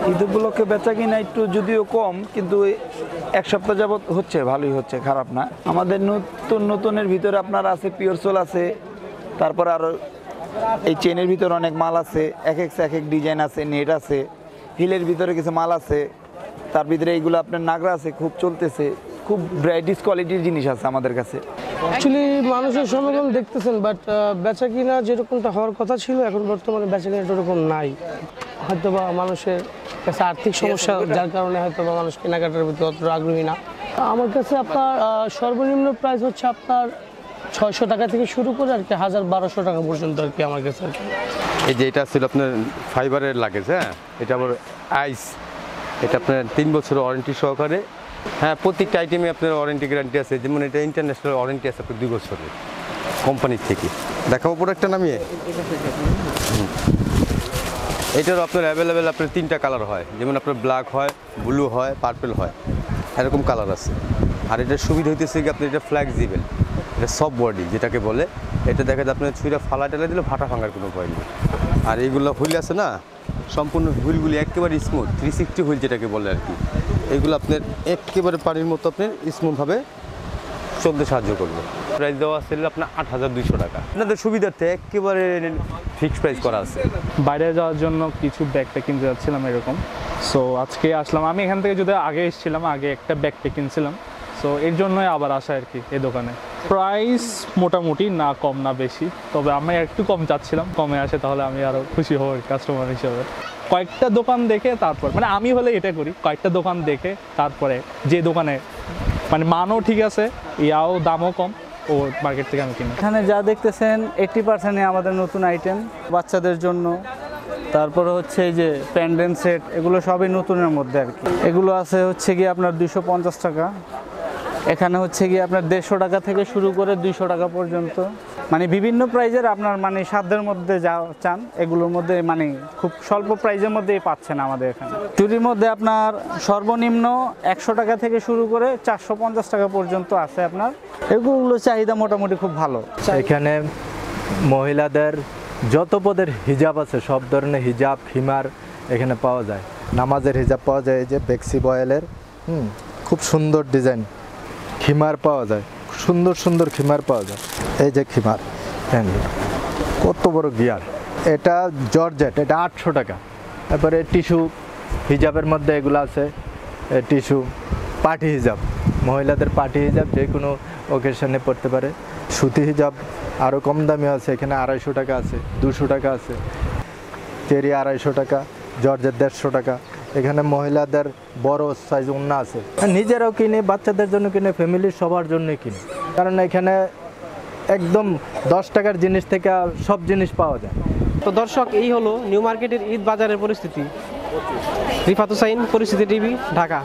ঈদ উপলক্ষে বেচা কিনা একটু যদিও কম, কিন্তু এক সপ্তাহ যাবত হচ্ছে, ভালোই হচ্ছে, খারাপ না। আমাদের নতুনের ভিতরে আপনার আছে পিওর সোল আছে, তারপর আরও এই চেনের ভিতরে অনেক মাল আছে, এক এক ডিজাইন আছে, নেট আছে, হিলের ভিতরে কিছু মাল আছে, তার ভিতরে এইগুলো আপনার নাগরা আছে, খুব চলতেছে, খুব ব্রাইটিশ কোয়ালিটির জিনিস আছে আমাদের কাছে। অ্যাকচুয়ালি মানুষের সমাগম দেখতেছেন, বাট বেচা কিনা যেরকমটা হওয়ার কথা ছিল এখন বর্তমানে বেচা কিনা এরকম নাই। হয়তো বা মানুষের কাছে আর্থিক সমস্যা, যার কারণে হয়তো বা মানুষ কেনাকাটার প্রতি অতটা আগ্রহী না। আমার কাছে আপনার সর্বনিম্ন প্রাইস হচ্ছে আপনার 600 টাকা থেকে শুরু করে আর কি 1200 টাকা পর্যন্ত আর কি আমার কাছে। এই যে এটা ছিল আপনার ফাইবারের লাগেজ, হ্যাঁ, এটা আবার আইস, এটা আপনার 3 বছরের ওয়ারেন্টি সহকারে। হ্যাঁ, প্রত্যেকটা আইটেমে আপনার ওয়ারেন্টি গ্যারান্টি আছে, যেমন এটা ইন্টারন্যাশনাল ওয়ারেন্টি আছে আপনার 2 বছরের কোম্পানির থেকে। দেখাবো প্রোডাক্টটা নামিয়ে। এটারও আপনার অ্যাভেলেবেল আপনার 3টা কালার হয়, যেমন আপনার ব্ল্যাক হয়, ব্লু হয়, পার্পল হয়, এরকম কালার আছে। আর এটার সুবিধা হইতেছে কি আপনার এটা ফ্লেক্সিবল, এটা সফট বডি যেটাকে বলে। এটা দেখা যায় আপনার ছুঁড়া ফালা টালা দিলে ফাটা ভাঙার কোনো ভয় নেই। আর এইগুলো হুইল আছে না, সম্পূর্ণ হুইলগুলি একেবারে স্মুথ, 360 হুইল যেটাকে বলে আর কি। এইগুলো আপনার একেবারে পানির মতো আপনার স্মুথভাবে চলতে সাহায্য করবে। প্রাইস দেওয়া আছে আপনার 8200 টাকা। আপনাদের সুবিধার্থে একেবারে ফিক্সড প্রাইস করা আছে। বাইরে যাওয়ার জন্য কিছু ব্যাকপ্যাক কিনতে যাচ্ছিলাম এরকম, সো আজকে আসলাম। আমি এখান থেকে যদি আগে এসেছিলাম, আগে একটা ব্যাকপ্যাক কিনছিলাম, সো এর জন্যই আবার আসা আর কি এই দোকানে। প্রাইস মোটামুটি না কম না বেশি, তবে আমি একটু কম চাচ্ছিলাম, কমে আসে তাহলে আমি আরও খুশি হব কাস্টমার হিসেবে। কয়েকটা দোকান দেখে তারপর, মানে আমি হলে এটা করি, কয়েকটা দোকান দেখে তারপরে যে দোকানে মানে মানও ঠিক আছে, ইয়াও দামও কম, ও মার্কেট থেকে আমি কিনি। এখানে যা দেখতেছেন 80% আমাদের নতুন আইটেম বাচ্চাদের জন্য। তারপরে হচ্ছে এই যে প্যান্ডেন্ট সেট, এগুলো সবই নতুনের মধ্যে আর কি। এগুলো আছে হচ্ছে গিয়ে আপনার 250 টাকা। এখানে হচ্ছে গিয়ে আপনার 150 টাকা থেকে শুরু করে 200 টাকা পর্যন্ত, মানে বিভিন্ন প্রাইজের আপনার মানে সাধ্যের মধ্যে যা চান এগুলোর মধ্যে মানে খুব স্বল্প প্রাইজের মধ্যেই পাচ্ছেন আমাদের এখানে। চুরির মধ্যে আপনার সর্বনিম্ন 100 টাকা থেকে শুরু করে 450 টাকা পর্যন্ত আছে আপনার। এগুলো চাহিদা মোটামুটি খুব ভালো। এখানে মহিলাদের যত পদের হিজাব আছে, সব ধরনের হিজাব, হিমার এখানে পাওয়া যায়। নামাজের হিজাব পাওয়া যায়, এই যে বেক্সি বয়েলের খুব সুন্দর ডিজাইন খিমার পাওয়া যায়, সুন্দর সুন্দর খিমার পাওয়া যায়। এই যে খিমার, কত বড় গিয়ার, এটা জর্জেট, এটা 800 টাকা। তারপরে টিস্যু হিজাবের মধ্যে এগুলো আছে, টিস্যু পার্টি হিজাব, মহিলাদের পার্টি হিজাব যে কোনো ওকেশনে পড়তে পারে। সুতি হিজাব আরও কম দামি আছে, এখানে 250 টাকা আছে, 200 টাকা আছে। চেরি 250 টাকা, জর্জেট 150 টাকা। এখানে মহিলাদের বড় সাইজ ওড়না আছে, নিজেরাও কিনে, বাচ্চাদের জন্য কিনে, ফ্যামিলির সবার জন্যই কিনে। কারণ এখানে একদম 10 টাকার জিনিস থেকে সব জিনিস পাওয়া যায়। তো দর্শক, এই হলো নিউ মার্কেটের ঈদ বাজারের পরিস্থিতি। রিফাত হুসাইন, পরিস্থিতি টিভি, ঢাকা।